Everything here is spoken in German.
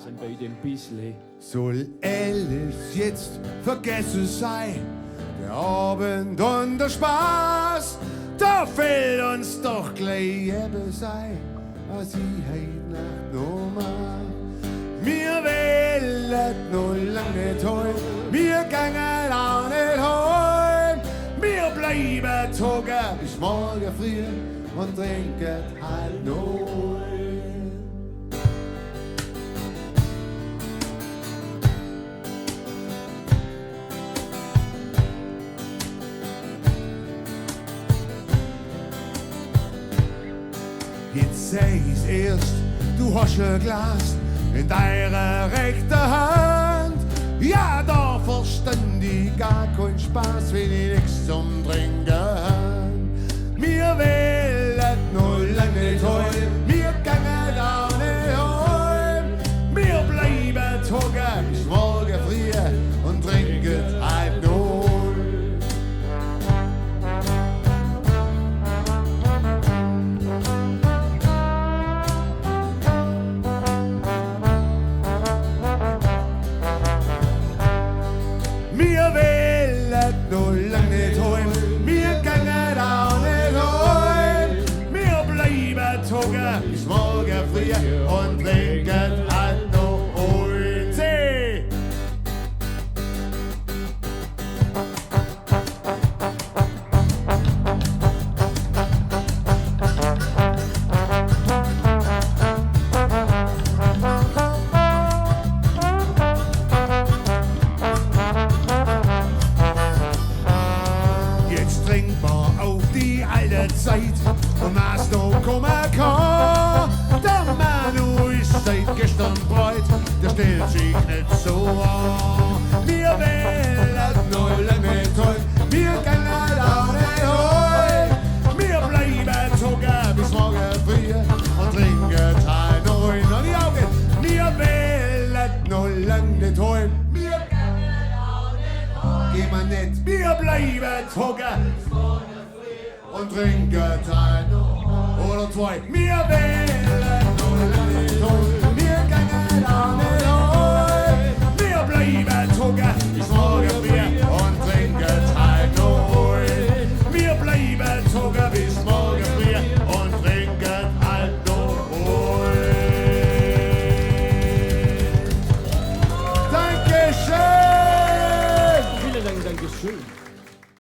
sind bei dem Bissle. Soll alles jetzt vergessen sein, der Abend und der Spaß, da fehlt uns doch gleich eben sein, was ich heut Nacht noch mach. Wir wollen noch lange nicht heim, wir gehen auch nicht heim, wir bleiben tagen bis morgen früh und trinken halt noch. Jetzt seh ich's erst, du hast ein Glas in deiner rechten Hand. Ja, da verstand ich gar keinen Spaß, wenn ich nix zum Trinken hab. Wir wollen noch lange nicht heim, wir gehen auch nicht heim. Wir bleiben tagen bis morgen früh und trinken halb null. Wir wollen noch lang nicht heim, wir gehen auch nicht heim. Wir bleiben tagen bis morgen früh und trinken halt noch ein. See! Jetzt trinkt man auf die alte Zeit und was noch kommen kann. Der Manu ist seit gestern breit, der stellt sich nicht so an. Wir wollen noch lange nicht heim, wir gehen auch nicht heim. Wir bleiben tagen bis morgen früh und trinken halt noch ein. Und die Augen, wir wollen noch lange nicht heim. Geh mal nicht, wir bleiben tagen und trinken ein oder zwei. Wir wollen noch lange nicht heim, wir gehen auch nicht heim. Wir bleiben tagen bis morgen früh und trinken ein. Wir bleiben tagen bis morgen.